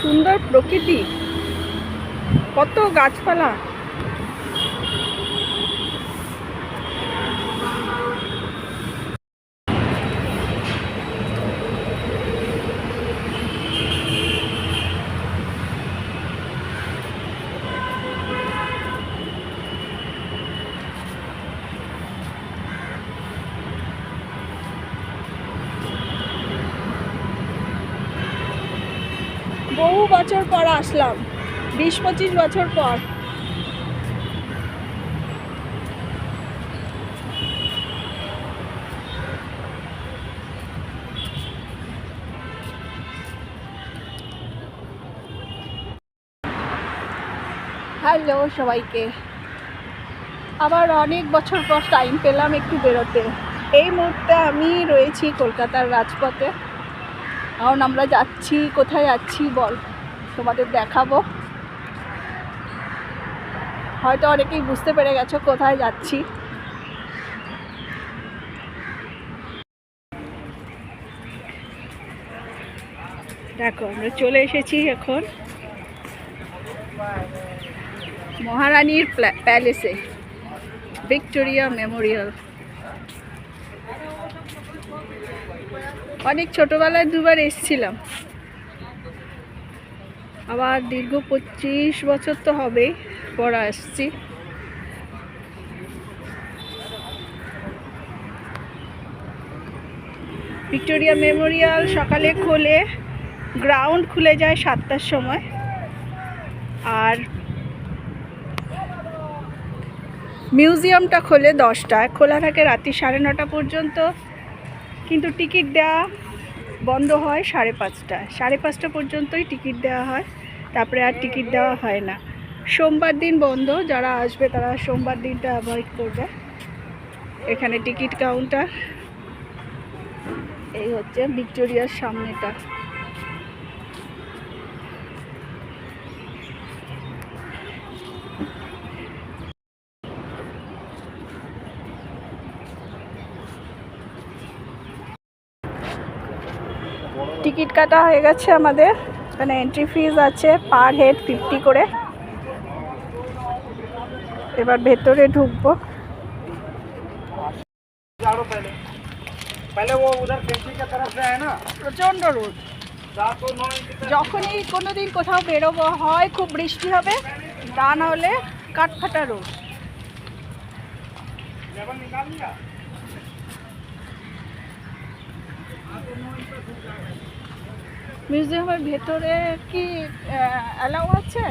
সুন্দর প্রকৃতি, কত গাছপালা। বহু বছর পর আসলাম, 20-25 বছর পর। হ্যালো সবাইকে, আবার অনেক বছর পর টাইম পেলাম একটু বেরোতে। এই মুহূর্তে আমি রয়েছি কলকাতার রাজপথে। এখন আমরা যাচ্ছি, কোথায় যাচ্ছি বল, তোমাদের দেখাবো। হয়তো অনেকেই বুঝতে পেরে গেছো কোথায় যাচ্ছি। দেখো আমরা চলে এসেছি এখন মহারানীর প্যালেসে, ভিক্টোরিয়া মেমোরিয়াল। অনেক ছোটবেলায় দুবার এসেছিলাম, আবার দীর্ঘ 25 বছর তো হবেই পর আসছি। ভিক্টোরিয়া মেমোরিয়াল সকালে খোলে, গ্রাউন্ড খুলে যায় 7টার সময়, আর মিউজিয়ামটা খোলে 10টায়। খোলা থাকে রাত্রি 9:30 পর্যন্ত, কিন্তু টিকিট দেওয়া বন্ধ হয় 5:30টায়। 5:30 পর্যন্তই টিকিট দেওয়া হয়, তারপরে আর টিকিট দেওয়া হয় না। সোমবার দিন বন্ধ, যারা আসবে তারা সোমবার দিনটা অ্যাভয়েড করবে। এখানে টিকিট কাউন্টার, এই হচ্ছে ভিক্টোরিয়ার সামনেটা। টিকিট কাটা হয়ে গেছে আমাদের, এখানে এন্ট্রি ফিজ আছে পার হেড 50 করে। এবার ভেতরে ঢুকবো। প্রচণ্ড রোদ, যখনই কোনোদিন কোথাও বেরোবো হয় খুব বৃষ্টি হবে, তা না হলে কাঠফাটা রোদ। মিউজিয়ামের ভেতরে কি অ্যালাউ আছে?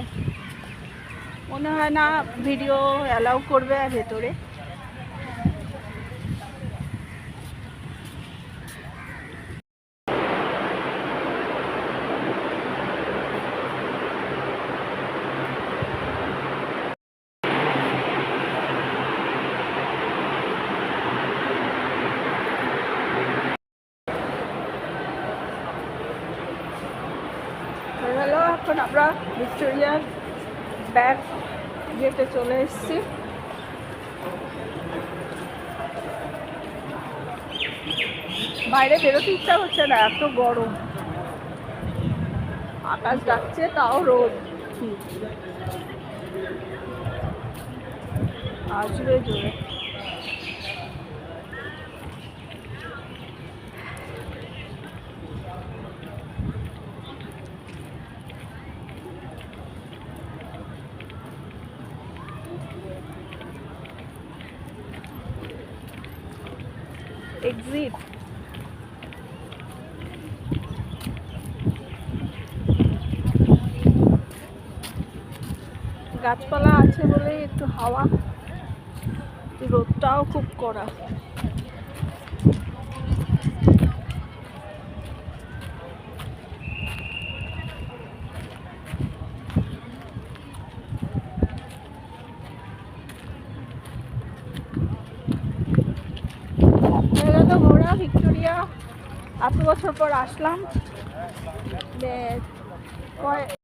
মনে হয় না ভিডিও অ্যালাউ করবে ভেতরে। হ্যালো, এখন আমরা ভিক্টোরিয়ার ব্যাক গেটে চলে এসেছি। বাইরে বেরোতে ইচ্ছা হচ্ছে না, এত গরম। আকাশ ডাকছে, তাও রোদ। আসবে জোরে। এক্সিট, গাছপালা আছে বলে একটু হাওয়া, রোদটাও খুব কড়া। ঘোরা ভিক্টোরিয়া, এত বছর পর আসলাম।